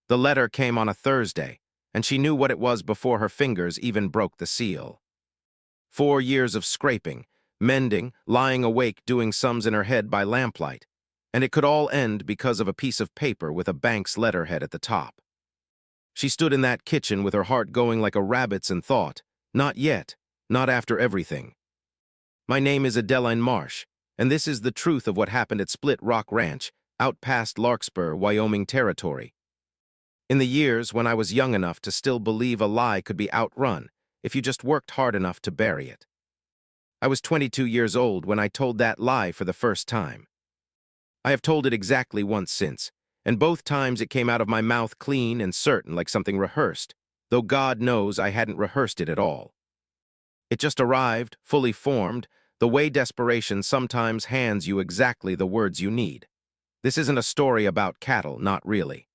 The letter came on a Thursday, and she knew what it was before her fingers even broke the seal. 4 years of scraping, mending, lying awake doing sums in her head by lamplight, and it could all end because of a piece of paper with a bank's letterhead at the top. She stood in that kitchen with her heart going like a rabbit's and thought, not yet, not after everything. My name is Adeline Marsh, and this is the truth of what happened at Split Rock Ranch, out past Larkspur, Wyoming territory. In the years when I was young enough to still believe a lie could be outrun if you just worked hard enough to bury it. I was 22 years old when I told that lie for the first time. I have told it exactly once since, and both times it came out of my mouth clean and certain like something rehearsed, though God knows I hadn't rehearsed it at all. It just arrived, fully formed, the way desperation sometimes hands you exactly the words you need. This isn't a story about cattle, not really.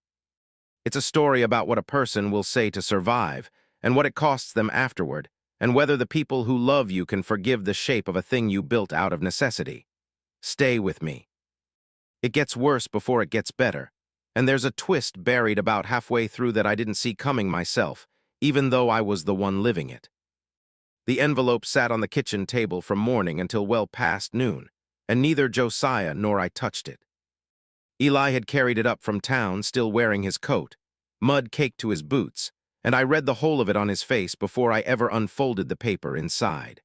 It's a story about what a person will say to survive, and what it costs them afterward, and whether the people who love you can forgive the shape of a thing you built out of necessity. Stay with me. It gets worse before it gets better, and there's a twist buried about halfway through that I didn't see coming myself, even though I was the one living it. The envelope sat on the kitchen table from morning until well past noon, and neither Josiah nor I touched it. Eli had carried it up from town, still wearing his coat, mud caked to his boots, and I read the whole of it on his face before I ever unfolded the paper inside.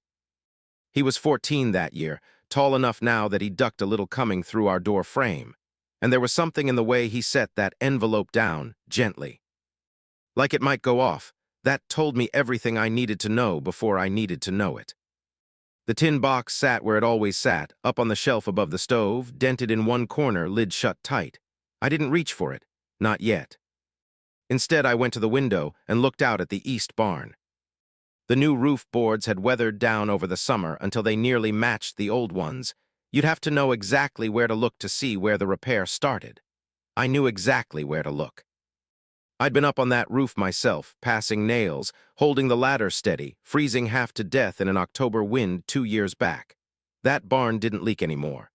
He was 14 that year, tall enough now that he ducked a little coming through our door frame, and there was something in the way he set that envelope down, gently. Like it might go off, that told me everything I needed to know before I needed to know it. The tin box sat where it always sat, up on the shelf above the stove, dented in one corner, lid shut tight. I didn't reach for it, not yet. Instead, I went to the window and looked out at the east barn. The new roof boards had weathered down over the summer until they nearly matched the old ones. You'd have to know exactly where to look to see where the repair started. I knew exactly where to look. I'd been up on that roof myself, passing nails, holding the ladder steady, freezing half to death in an October wind 2 years back. That barn didn't leak anymore.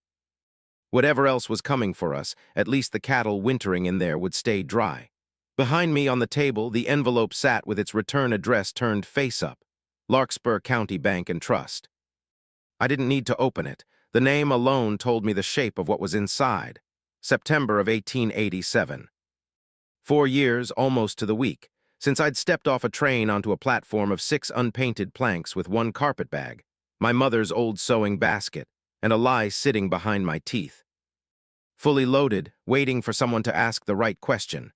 Whatever else was coming for us, at least the cattle wintering in there would stay dry. Behind me on the table, the envelope sat with its return address turned face up, Larkspur County Bank and Trust. I didn't need to open it. The name alone told me the shape of what was inside. September of 1887. 4 years, almost to the week, since I'd stepped off a train onto a platform of 6 unpainted planks with one carpet bag, my mother's old sewing basket, and a lie sitting behind my teeth. Fully loaded, waiting for someone to ask the right question.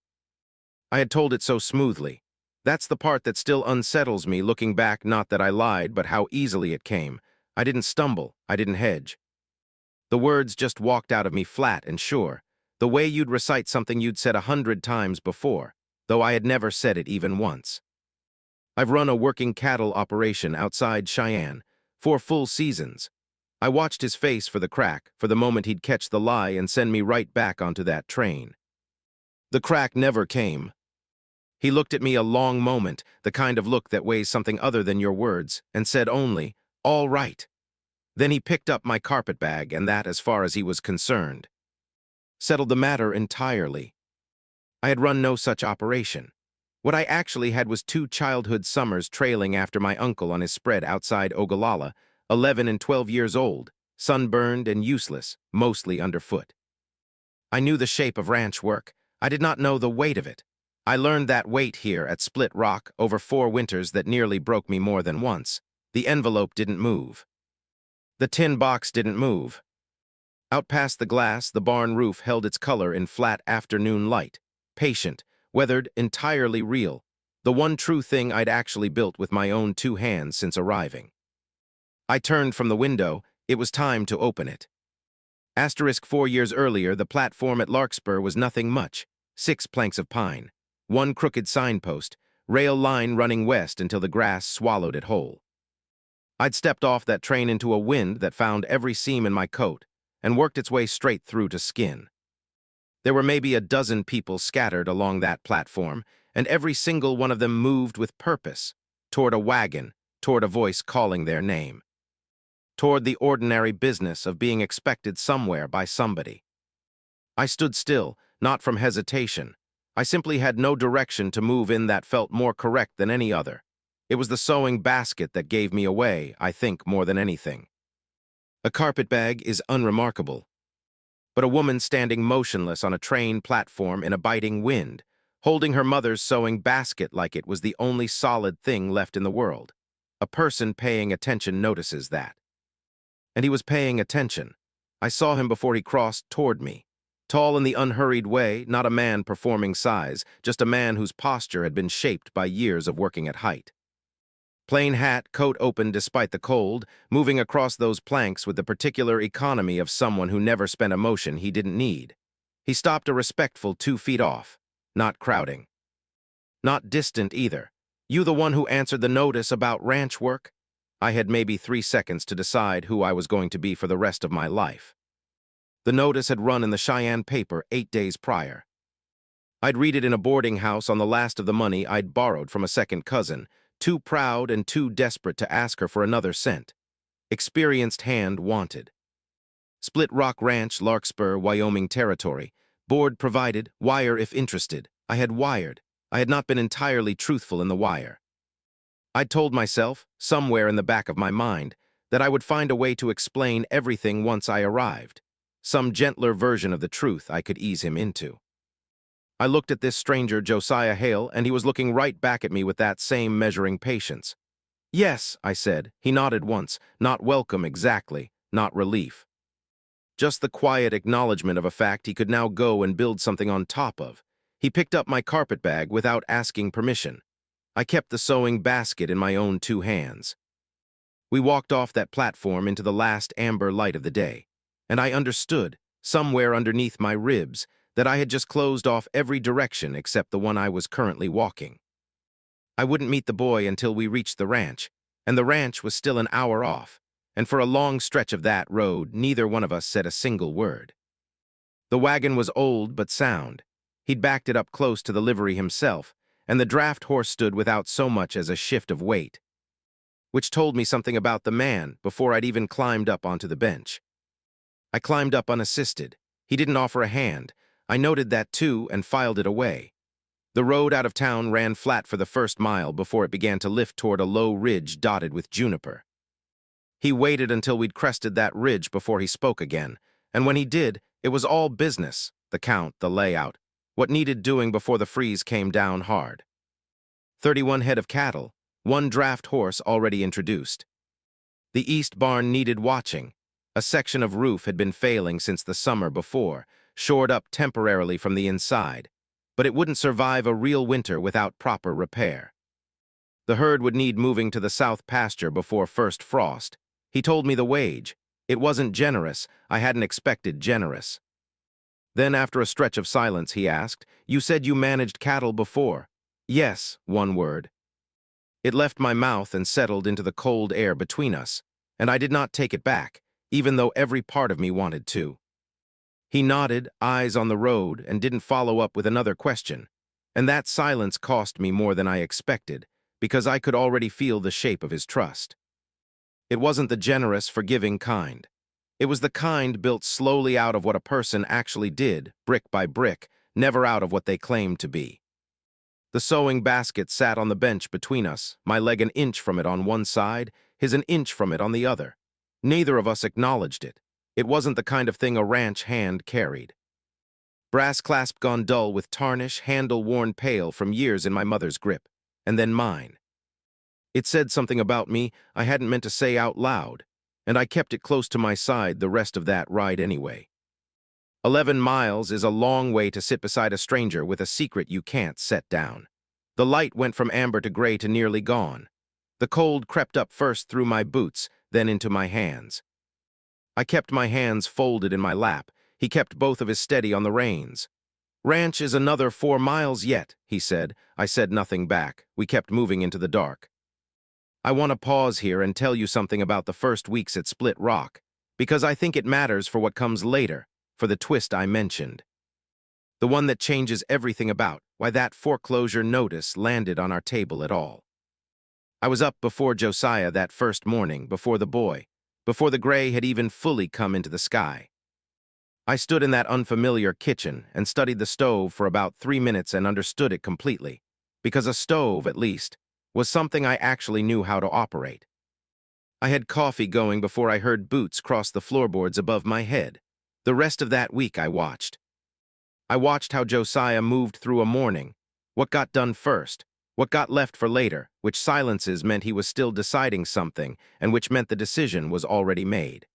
I had told it so smoothly. That's the part that still unsettles me looking back, not that I lied, but how easily it came. I didn't stumble, I didn't hedge. The words just walked out of me flat and sure, the way you'd recite something you'd said 100 times before, though I had never said it even once. I've run a working cattle operation outside Cheyenne, 4 full seasons. I watched his face for the crack, for the moment he'd catch the lie and send me right back onto that train. The crack never came. He looked at me a long moment, the kind of look that weighs something other than your words, and said only, "All right." Then he picked up my carpet bag, and that, as far as he was concerned, settled the matter entirely. I had run no such operation. What I actually had was 2 childhood summers trailing after my uncle on his spread outside Ogallala, 11 and 12 years old, sunburned and useless, mostly underfoot. I knew the shape of ranch work. I did not know the weight of it. I learned that weight here at Split Rock over 4 winters that nearly broke me more than once. The envelope didn't move. The tin box didn't move. Out past the glass, the barn roof held its color in flat afternoon light, patient, weathered, entirely real, the one true thing I'd actually built with my own 2 hands since arriving. I turned from the window. It was time to open it. 4 years earlier, the platform at Larkspur was nothing much, 6 planks of pine, 1 crooked signpost, rail line running west until the grass swallowed it whole. I'd stepped off that train into a wind that found every seam in my coat and worked its way straight through to skin. There were maybe a dozen people scattered along that platform, and every single one of them moved with purpose, toward a wagon, toward a voice calling their name, toward the ordinary business of being expected somewhere by somebody. I stood still, not from hesitation. I simply had no direction to move in that felt more correct than any other. It was the sewing basket that gave me away, I think, more than anything. A carpetbag is unremarkable, but a woman standing motionless on a train platform in a biting wind, holding her mother's sewing basket like it was the only solid thing left in the world. A person paying attention notices that. And he was paying attention. I saw him before he crossed toward me. Tall in the unhurried way, not a man performing size, just a man whose posture had been shaped by years of working at height. Plain hat, coat open despite the cold, moving across those planks with the particular economy of someone who never spent a motion he didn't need. He stopped a respectful 2 feet off, not crowding. Not distant either. You the one who answered the notice about ranch work? I had maybe 3 seconds to decide who I was going to be for the rest of my life. The notice had run in the Cheyenne paper 8 days prior. I'd read it in a boarding house on the last of the money I'd borrowed from a second cousin, too proud and too desperate to ask her for another cent. Experienced hand wanted. Split Rock Ranch, Larkspur, Wyoming territory. Board provided, wire if interested. I had wired. I had not been entirely truthful in the wire. I'd told myself, somewhere in the back of my mind, that I would find a way to explain everything once I arrived. Some gentler version of the truth I could ease him into. I looked at this stranger, Josiah Hale, and he was looking right back at me with that same measuring patience. Yes, I said. He nodded once, not welcome exactly, not relief. Just the quiet acknowledgement of a fact he could now go and build something on top of. He picked up my carpetbag without asking permission. I kept the sewing basket in my own 2 hands. We walked off that platform into the last amber light of the day, and I understood, somewhere underneath my ribs, that I had just closed off every direction except the one I was currently walking. I wouldn't meet the boy until we reached the ranch, and the ranch was still an hour off, and for a long stretch of that road, neither one of us said a single word. The wagon was old but sound. He'd backed it up close to the livery himself, and the draft horse stood without so much as a shift of weight, which told me something about the man before I'd even climbed up onto the bench. I climbed up unassisted. He didn't offer a hand. I noted that too and filed it away. The road out of town ran flat for the first mile before it began to lift toward a low ridge dotted with juniper. He waited until we'd crested that ridge before he spoke again, and when he did, it was all business, the count, the layout, what needed doing before the freeze came down hard. 31 head of cattle, 1 draft horse already introduced. The east barn needed watching. A section of roof had been failing since the summer before, shored up temporarily from the inside, but it wouldn't survive a real winter without proper repair. The herd would need moving to the south pasture before first frost. He told me the wage. It wasn't generous. I hadn't expected generous. Then, after a stretch of silence, he asked, "You said you managed cattle before?" "Yes," 1 word. It left my mouth and settled into the cold air between us, and I did not take it back, even though every part of me wanted to. He nodded, eyes on the road, and didn't follow up with another question, and that silence cost me more than I expected, because I could already feel the shape of his trust. It wasn't the generous, forgiving kind. It was the kind built slowly out of what a person actually did, brick by brick, never out of what they claimed to be. The sewing basket sat on the bench between us, my leg an inch from it on one side, his an inch from it on the other. Neither of us acknowledged it. It wasn't the kind of thing a ranch hand carried. Brass clasp gone dull with tarnish, handle worn pale from years in my mother's grip, and then mine. It said something about me I hadn't meant to say out loud, and I kept it close to my side the rest of that ride anyway. 11 miles is a long way to sit beside a stranger with a secret you can't set down. The light went from amber to gray to nearly gone. The cold crept up first through my boots, then into my hands. I kept my hands folded in my lap. He kept both of his steady on the reins. "Ranch is another 4 miles yet," he said. I said nothing back. We kept moving into the dark. I want to pause here and tell you something about the first weeks at Split Rock, because I think it matters for what comes later, for the twist I mentioned. The one that changes everything about why that foreclosure notice landed on our table at all. I was up before Josiah that first morning, before the boy, before the gray had even fully come into the sky. I stood in that unfamiliar kitchen and studied the stove for about 3 minutes and understood it completely, because a stove, at least, was something I actually knew how to operate. I had coffee going before I heard boots cross the floorboards above my head. The rest of that week I watched. I watched how Josiah moved through a morning, what got done first, what got left for later, which silences meant he was still deciding something, and which meant the decision was already made.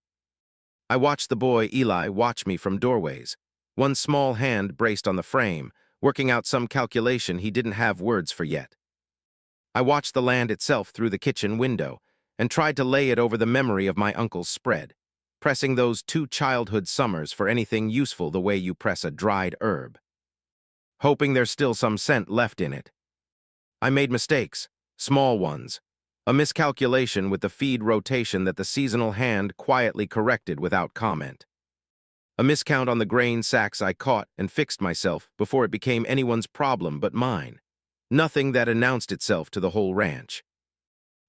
I watched the boy Eli watch me from doorways, one small hand braced on the frame, working out some calculation he didn't have words for yet. I watched the land itself through the kitchen window and tried to lay it over the memory of my uncle's spread, pressing those 2 childhood summers for anything useful the way you press a dried herb, hoping there's still some scent left in it. I made mistakes, small ones, a miscalculation with the feed rotation that the seasonal hand quietly corrected without comment. A miscount on the grain sacks I caught and fixed myself before it became anyone's problem but mine. Nothing that announced itself to the whole ranch.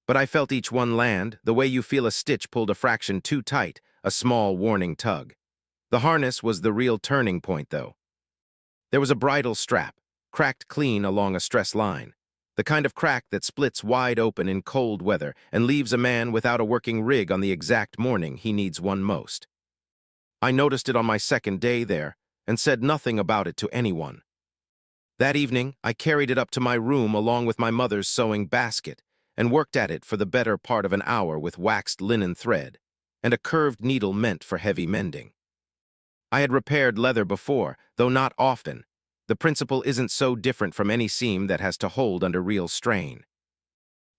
But I felt each one land, the way you feel a stitch pulled a fraction too tight, a small warning tug. The harness was the real turning point, though. There was a bridle strap, cracked clean along a stress line, the kind of crack that splits wide open in cold weather and leaves a man without a working rig on the exact morning he needs one most. I noticed it on my second day there and said nothing about it to anyone. That evening, I carried it up to my room along with my mother's sewing basket and worked at it for the better part of an hour with waxed linen thread and a curved needle meant for heavy mending. I had repaired leather before, though not often. The principle isn't so different from any seam that has to hold under real strain.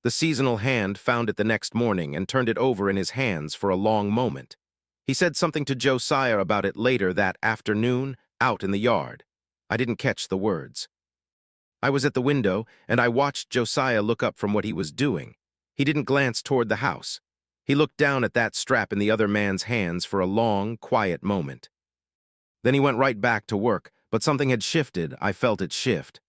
The seasonal hand found it the next morning and turned it over in his hands for a long moment. He said something to Josiah about it later that afternoon, out in the yard. I didn't catch the words. I was at the window, and I watched Josiah look up from what he was doing. He didn't glance toward the house. He looked down at that strap in the other man's hands for a long, quiet moment. Then he went right back to work, but something had shifted. I felt it shift.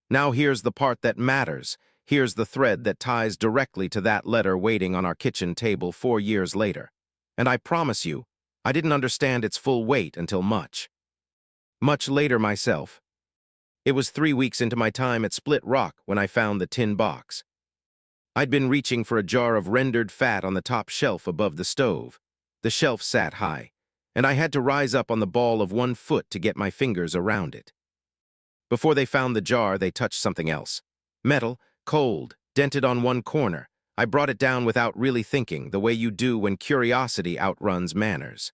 Now here's the part that matters. Here's the thread that ties directly to that letter waiting on our kitchen table 4 years later. And I promise you, I didn't understand its full weight until much later myself. It was 3 weeks into my time at Split Rock when I found the tin box. I'd been reaching for a jar of rendered fat on the top shelf above the stove. The shelf sat high, and I had to rise up on the ball of 1 foot to get my fingers around it. Before they found the jar, they touched something else. Metal, cold, dented on one corner. I brought it down without really thinking, the way you do when curiosity outruns manners.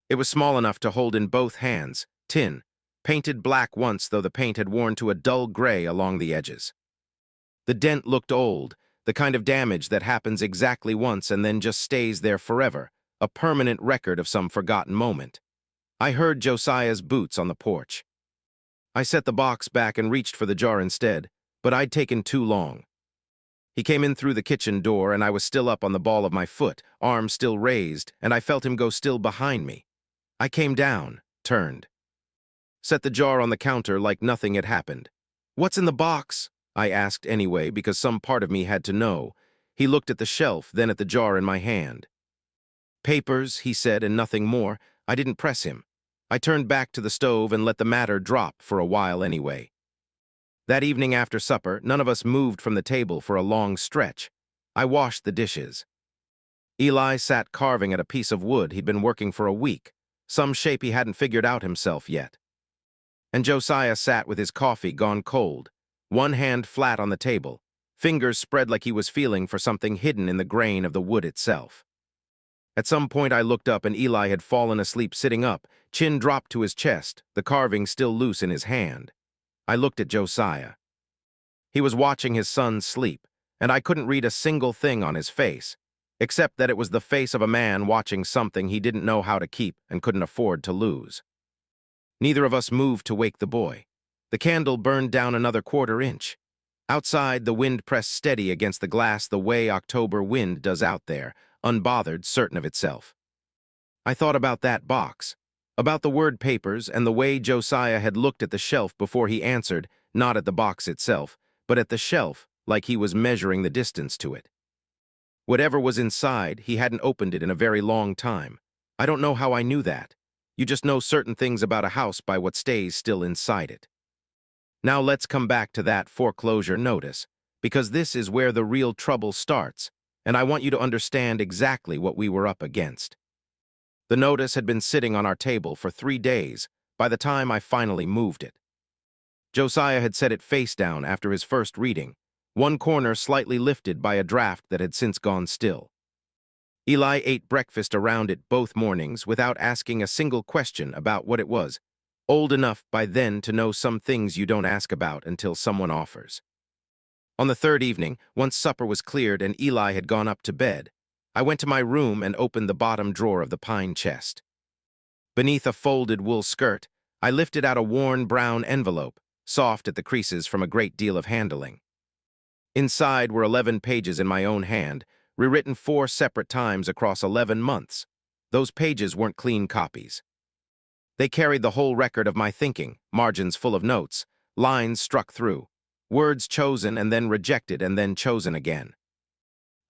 It was small enough to hold in both hands, tin, painted black once, though the paint had worn to a dull gray along the edges. The dent looked old, the kind of damage that happens exactly once and then just stays there forever, a permanent record of some forgotten moment. I heard Josiah's boots on the porch. I set the box back and reached for the jar instead, but I'd taken too long. He came in through the kitchen door, and I was still up on the ball of my foot, arm still raised, and I felt him go still behind me. I came down, turned. Set the jar on the counter like nothing had happened. "What's in the box?" I asked anyway, because some part of me had to know. He looked at the shelf, then at the jar in my hand. "Papers," he said, and nothing more. I didn't press him. I turned back to the stove and let the matter drop for a while anyway. That evening after supper, none of us moved from the table for a long stretch. I washed the dishes. Eli sat carving at a piece of wood he'd been working for a week, some shape he hadn't figured out himself yet. And Josiah sat with his coffee gone cold, one hand flat on the table, fingers spread like he was feeling for something hidden in the grain of the wood itself. At some point I looked up and Eli had fallen asleep sitting up, chin dropped to his chest, the carving still loose in his hand. I looked at Josiah. He was watching his son sleep, and I couldn't read a single thing on his face, except that it was the face of a man watching something he didn't know how to keep and couldn't afford to lose. Neither of us moved to wake the boy. The candle burned down another 1/4 inch. Outside, the wind pressed steady against the glass the way October wind does out there, unbothered, certain of itself. I thought about that box, about the word papers and the way Josiah had looked at the shelf before he answered, not at the box itself, but at the shelf, like he was measuring the distance to it. Whatever was inside, he hadn't opened it in a very long time. I don't know how I knew that. You just know certain things about a house by what stays still inside it. Now let's come back to that foreclosure notice, because this is where the real trouble starts, and I want you to understand exactly what we were up against. The notice had been sitting on our table for 3 days by the time I finally moved it. Josiah had set it face down after his first reading, one corner slightly lifted by a draft that had since gone still. Eli ate breakfast around it both mornings without asking a single question about what it was, old enough by then to know some things you don't ask about until someone offers. On the third evening, once supper was cleared and Eli had gone up to bed, I went to my room and opened the bottom drawer of the pine chest. Beneath a folded wool skirt, I lifted out a worn brown envelope, soft at the creases from a great deal of handling. Inside were 11 pages in my own hand, rewritten 4 separate times across 11 months. Those pages weren't clean copies. They carried the whole record of my thinking, margins full of notes, lines struck through, words chosen and then rejected and then chosen again.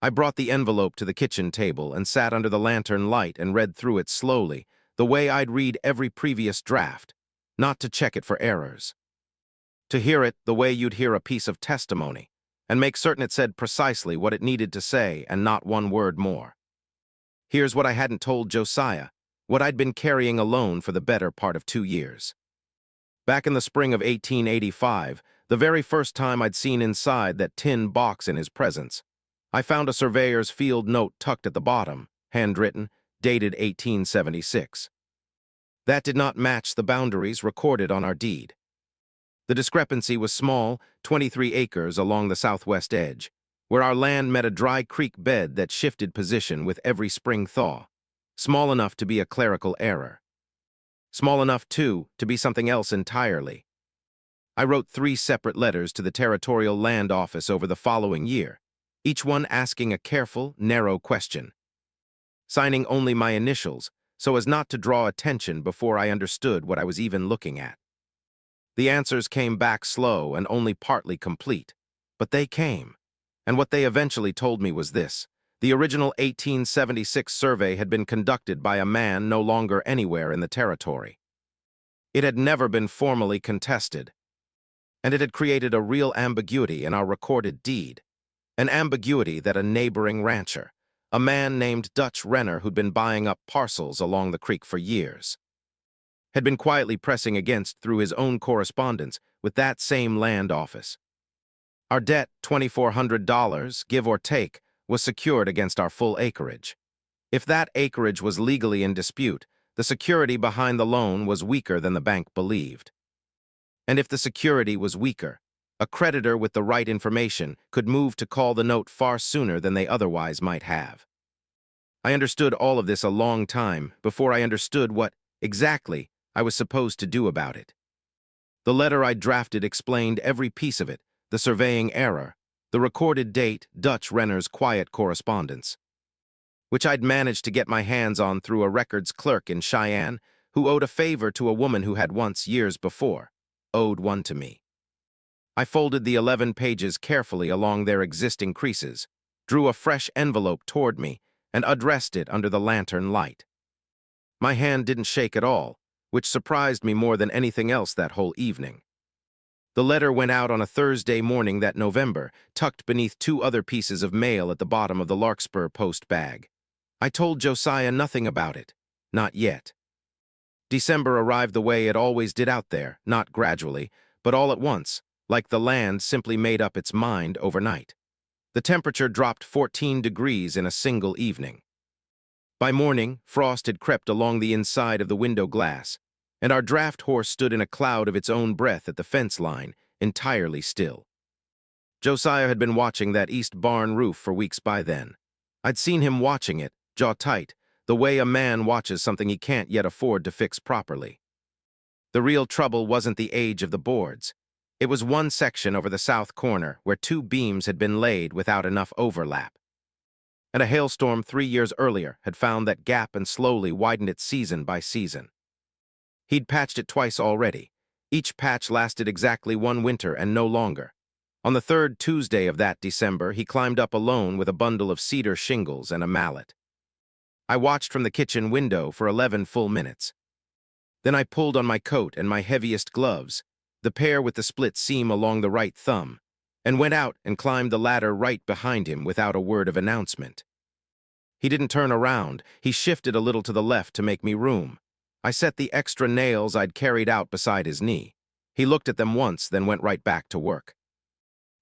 I brought the envelope to the kitchen table and sat under the lantern light and read through it slowly, the way I'd read every previous draft, not to check it for errors. To hear it the way you'd hear a piece of testimony, and make certain it said precisely what it needed to say and not one word more. Here's what I hadn't told Josiah, what I'd been carrying alone for the better part of 2 years. Back in the spring of 1885, the very first time I'd seen inside that tin box in his presence, I found a surveyor's field note tucked at the bottom, handwritten, dated 1876. That did not match the boundaries recorded on our deed. The discrepancy was small, 23 acres along the southwest edge, where our land met a dry creek bed that shifted position with every spring thaw, small enough to be a clerical error. Small enough, too, to be something else entirely. I wrote 3 separate letters to the Territorial Land Office over the following year, each one asking a careful, narrow question, signing only my initials so as not to draw attention before I understood what I was even looking at. The answers came back slow and only partly complete, but they came, and what they eventually told me was this: the original 1876 survey had been conducted by a man no longer anywhere in the territory. It had never been formally contested, and it had created a real ambiguity in our recorded deed, an ambiguity that a neighboring rancher, a man named Dutch Renner who'd been buying up parcels along the creek for years, had been quietly pressing against through his own correspondence with that same land office. Our debt, $2,400, give or take, was secured against our full acreage. If that acreage was legally in dispute, the security behind the loan was weaker than the bank believed. And if the security was weaker, a creditor with the right information could move to call the note far sooner than they otherwise might have. I understood all of this a long time before I understood what, exactly, I was supposed to do about it. The letter I drafted explained every piece of it, the surveying error, the recorded date, Dutch Renner's quiet correspondence, which I'd managed to get my hands on through a records clerk in Cheyenne who owed a favor to a woman who had once, years before, owed one to me. I folded the 11 pages carefully along their existing creases, drew a fresh envelope toward me, and addressed it under the lantern light. My hand didn't shake at all, which surprised me more than anything else that whole evening. The letter went out on a Thursday morning that November, tucked beneath 2 other pieces of mail at the bottom of the Larkspur post bag. I told Josiah nothing about it, not yet. December arrived the way it always did out there, not gradually, but all at once, like the land simply made up its mind overnight. The temperature dropped 14 degrees in a single evening. By morning, frost had crept along the inside of the window glass, and our draft horse stood in a cloud of its own breath at the fence line, entirely still. Josiah had been watching that east barn roof for weeks by then. I'd seen him watching it, jaw tight, the way a man watches something he can't yet afford to fix properly. The real trouble wasn't the age of the boards. It was one section over the south corner where 2 beams had been laid without enough overlap. And a hailstorm 3 years earlier had found that gap and slowly widened it season by season. He'd patched it twice already. Each patch lasted exactly 1 winter and no longer. On the 3rd Tuesday of that December, he climbed up alone with a bundle of cedar shingles and a mallet. I watched from the kitchen window for 11 full minutes. Then I pulled on my coat and my heaviest gloves, the pair with the split seam along the right thumb, and went out and climbed the ladder right behind him without a word of announcement. He didn't turn around. He shifted a little to the left to make me room. I set the extra nails I'd carried out beside his knee. He looked at them once, then went right back to work.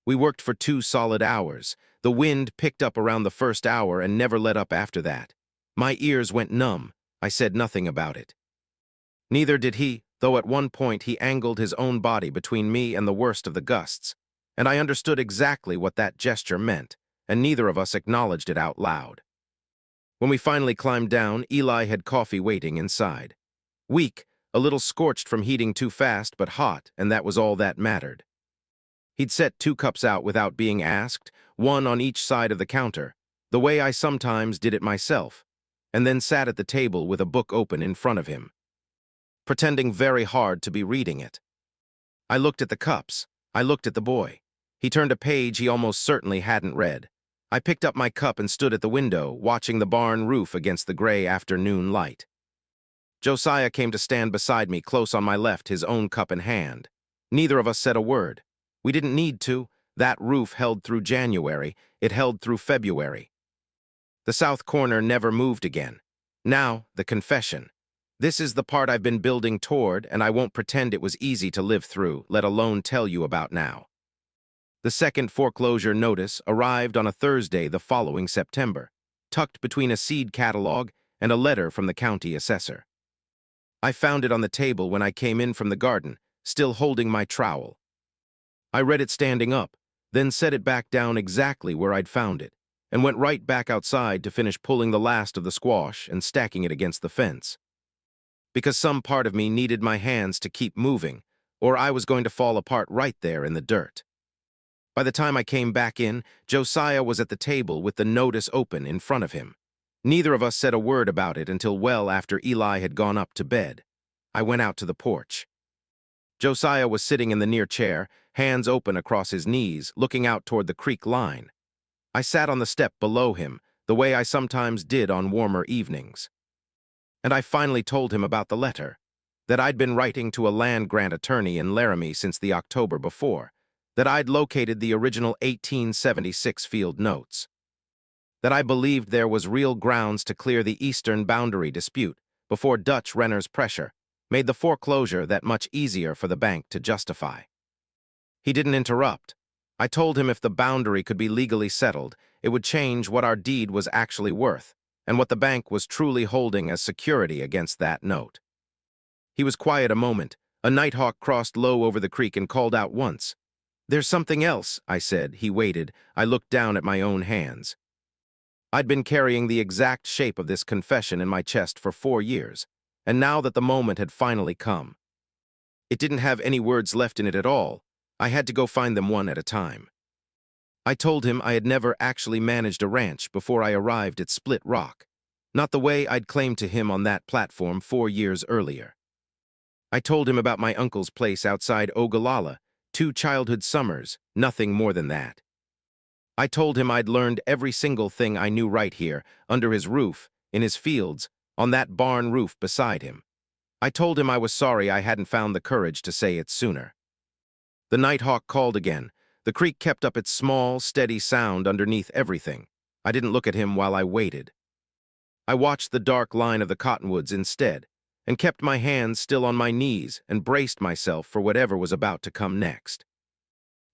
We worked for 2 solid hours. The wind picked up around the first hour and never let up after that. My ears went numb. I said nothing about it. Neither did he, though at one point he angled his own body between me and the worst of the gusts, and I understood exactly what that gesture meant, and neither of us acknowledged it out loud. When we finally climbed down, Eli had coffee waiting inside. Weak, a little scorched from heating too fast, but hot, and that was all that mattered. He'd set 2 cups out without being asked, one on each side of the counter, the way I sometimes did it myself, and then sat at the table with a book open in front of him, pretending very hard to be reading it. I looked at the cups. I looked at the boy. He turned a page he almost certainly hadn't read. I picked up my cup and stood at the window, watching the barn roof against the gray afternoon light. Josiah came to stand beside me, close on my left, his own cup in hand. Neither of us said a word. We didn't need to. That roof held through January. It held through February. The south corner never moved again. Now, the confession. This is the part I've been building toward, and I won't pretend it was easy to live through, let alone tell you about now. The second foreclosure notice arrived on a Thursday the following September, tucked between a seed catalog and a letter from the county assessor. I found it on the table when I came in from the garden, still holding my trowel. I read it standing up, then set it back down exactly where I'd found it, and went right back outside to finish pulling the last of the squash and stacking it against the fence. Because some part of me needed my hands to keep moving, or I was going to fall apart right there in the dirt. By the time I came back in, Josiah was at the table with the notice open in front of him. Neither of us said a word about it until well after Eli had gone up to bed. I went out to the porch. Josiah was sitting in the near chair, hands open across his knees, looking out toward the creek line. I sat on the step below him, the way I sometimes did on warmer evenings. And I finally told him about the letter, that I'd been writing to a land-grant attorney in Laramie since the October before, that I'd located the original 1876 field notes, that I believed there was real grounds to clear the eastern boundary dispute before Dutch Renner's pressure made the foreclosure that much easier for the bank to justify. He didn't interrupt. I told him if the boundary could be legally settled, it would change what our deed was actually worth and what the bank was truly holding as security against that note. He was quiet a moment. A nighthawk crossed low over the creek and called out once. "There's something else," I said. He waited. I looked down at my own hands. I'd been carrying the exact shape of this confession in my chest for 4 years, and now that the moment had finally come, it didn't have any words left in it at all. I had to go find them one at a time. I told him I had never actually managed a ranch before I arrived at Split Rock, not the way I'd claimed to him on that platform 4 years earlier. I told him about my uncle's place outside Ogallala, 2 childhood summers, nothing more than that. I told him I'd learned every single thing I knew right here, under his roof, in his fields, on that barn roof beside him. I told him I was sorry I hadn't found the courage to say it sooner. The nighthawk called again. The creek kept up its small, steady sound underneath everything. I didn't look at him while I waited. I watched the dark line of the cottonwoods instead, and kept my hands still on my knees and braced myself for whatever was about to come next.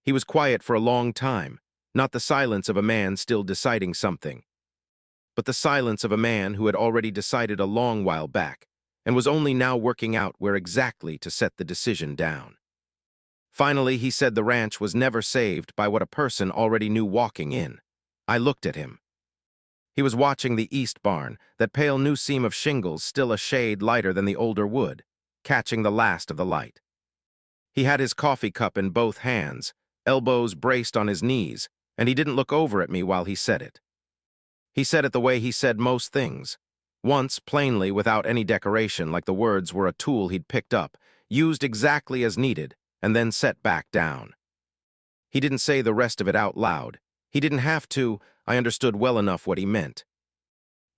He was quiet for a long time, not the silence of a man still deciding something, but the silence of a man who had already decided a long while back and was only now working out where exactly to set the decision down. Finally, he said the ranch was never saved by what a person already knew walking in. I looked at him. He was watching the east barn, that pale new seam of shingles still a shade lighter than the older wood, catching the last of the light. He had his coffee cup in both hands, elbows braced on his knees, and he didn't look over at me while he said it. He said it the way he said most things, once plainly without any decoration, like the words were a tool he'd picked up, used exactly as needed, and then set back down. He didn't say the rest of it out loud. He didn't have to. I understood well enough what he meant.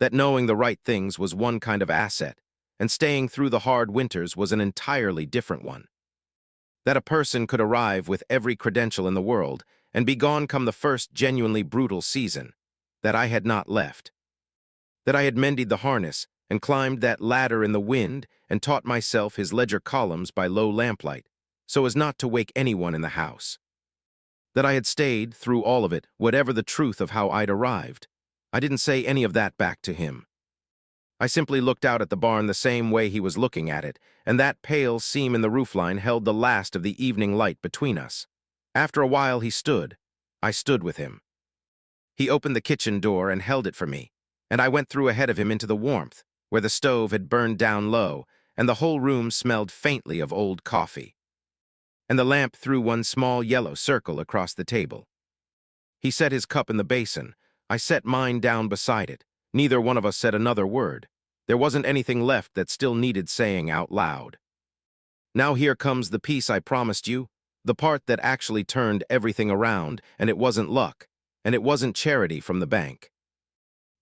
That knowing the right things was one kind of asset, and staying through the hard winters was an entirely different one. That a person could arrive with every credential in the world and be gone come the first genuinely brutal season, that I had not left. That I had mended the harness and climbed that ladder in the wind and taught myself his ledger columns by low lamplight, so as not to wake anyone in the house. That I had stayed through all of it, whatever the truth of how I'd arrived. I didn't say any of that back to him. I simply looked out at the barn the same way he was looking at it, and that pale seam in the roofline held the last of the evening light between us. After a while he stood. I stood with him. He opened the kitchen door and held it for me, and I went through ahead of him into the warmth, where the stove had burned down low, and the whole room smelled faintly of old coffee. And the lamp threw one small yellow circle across the table. He set his cup in the basin. I set mine down beside it. Neither one of us said another word. There wasn't anything left that still needed saying out loud. Now here comes the piece I promised you, the part that actually turned everything around, and it wasn't luck, and it wasn't charity from the bank.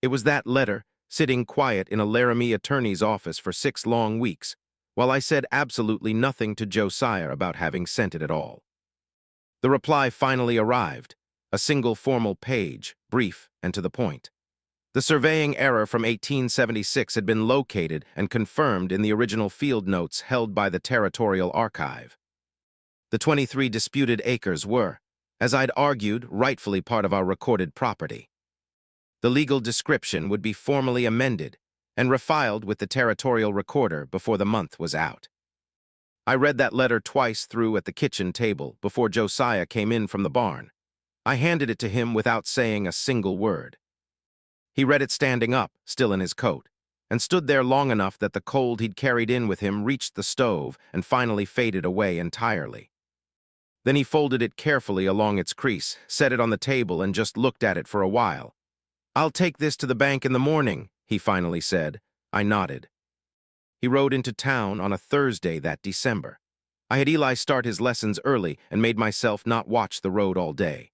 It was that letter, sitting quiet in a Laramie attorney's office for 6 long weeks, while I said absolutely nothing to Josiah about having sent it at all. The reply finally arrived, a single formal page, brief and to the point. The surveying error from 1876 had been located and confirmed in the original field notes held by the Territorial Archive. The 23 disputed acres were, as I'd argued, rightfully part of our recorded property. The legal description would be formally amended and refiled with the Territorial Recorder before the month was out. I read that letter twice through at the kitchen table before Josiah came in from the barn. I handed it to him without saying a single word. He read it standing up, still in his coat, and stood there long enough that the cold he'd carried in with him reached the stove and finally faded away entirely. Then he folded it carefully along its crease, set it on the table, and just looked at it for a while. "I'll take this to the bank in the morning," he finally said. I nodded. He rode into town on a Thursday that December. I had Eli start his lessons early and made myself not watch the road all day.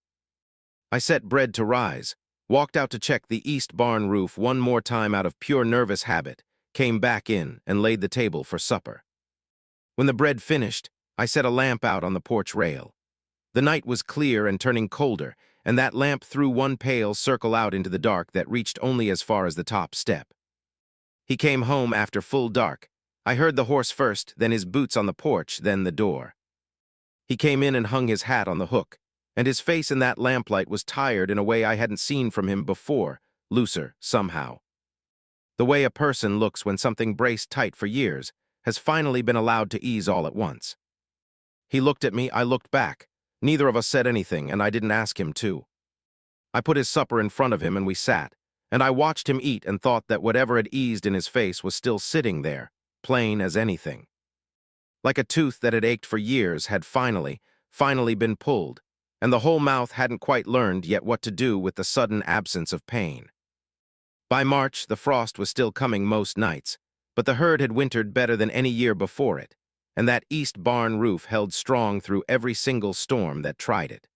I set bread to rise, walked out to check the east barn roof one more time out of pure nervous habit, came back in and laid the table for supper. When the bread finished, I set a lamp out on the porch rail. The night was clear and turning colder, and that lamp threw one pale circle out into the dark that reached only as far as the top step. He came home after full dark. I heard the horse first, then his boots on the porch, then the door. He came in and hung his hat on the hook, and his face in that lamplight was tired in a way I hadn't seen from him before, looser, somehow. The way a person looks when something braced tight for years has finally been allowed to ease all at once. He looked at me, I looked back. Neither of us said anything, and I didn't ask him to. I put his supper in front of him and we sat, and I watched him eat and thought that whatever had eased in his face was still sitting there, plain as anything. Like a tooth that had ached for years had finally been pulled, and the whole mouth hadn't quite learned yet what to do with the sudden absence of pain. By March, the frost was still coming most nights, but the herd had wintered better than any year before it, and that east barn roof held strong through every single storm that tried it.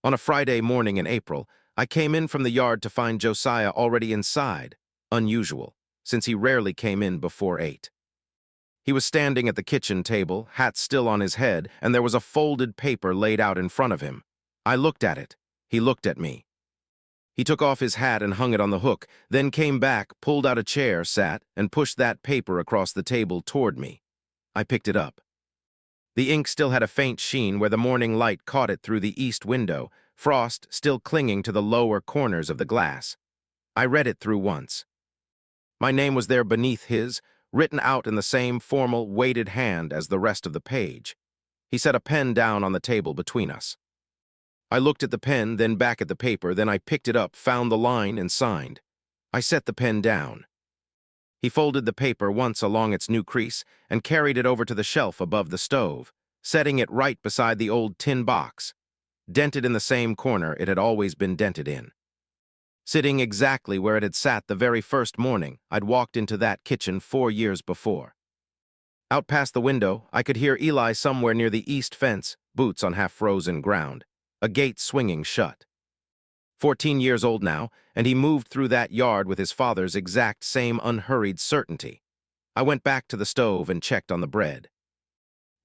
On a Friday morning in April, I came in from the yard to find Josiah already inside, unusual, since he rarely came in before 8. He was standing at the kitchen table, hat still on his head, and there was a folded paper laid out in front of him. I looked at it. He looked at me. He took off his hat and hung it on the hook, then came back, pulled out a chair, sat, and pushed that paper across the table toward me. I picked it up. The ink still had a faint sheen where the morning light caught it through the east window, frost still clinging to the lower corners of the glass. I read it through once. My name was there beneath his, written out in the same formal, weighted hand as the rest of the page. He set a pen down on the table between us. I looked at the pen, then back at the paper, then I picked it up, found the line, and signed. I set the pen down. He folded the paper once along its new crease and carried it over to the shelf above the stove, setting it right beside the old tin box, dented in the same corner it had always been dented in. Sitting exactly where it had sat the very first morning I'd walked into that kitchen 4 years before. Out past the window, I could hear Eli somewhere near the east fence, boots on half-frozen ground, a gate swinging shut. 14 years old now, and he moved through that yard with his father's exact same unhurried certainty. I went back to the stove and checked on the bread.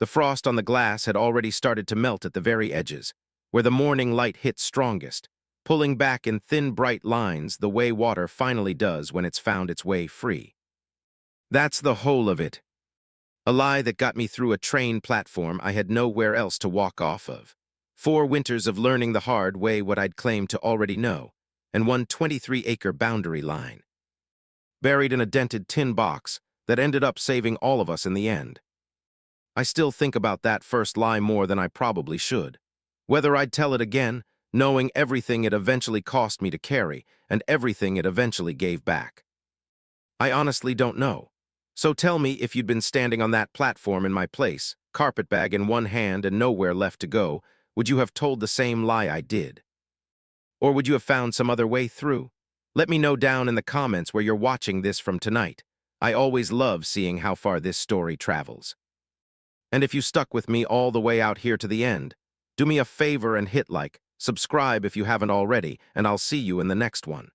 The frost on the glass had already started to melt at the very edges, where the morning light hit strongest, pulling back in thin, bright lines the way water finally does when it's found its way free. That's the whole of it. A lie that got me through a train platform I had nowhere else to walk off of. 4 winters of learning the hard way what I'd claimed to already know, and one 23-acre boundary line. Buried in a dented tin box that ended up saving all of us in the end. I still think about that first lie more than I probably should. Whether I'd tell it again, knowing everything it eventually cost me to carry and everything it eventually gave back. I honestly don't know. So tell me, if you'd been standing on that platform in my place, carpetbag in one hand and nowhere left to go, would you have told the same lie I did? Or would you have found some other way through? Let me know down in the comments where you're watching this from tonight. I always love seeing how far this story travels. And if you stuck with me all the way out here to the end, do me a favor and hit like, subscribe if you haven't already, and I'll see you in the next one.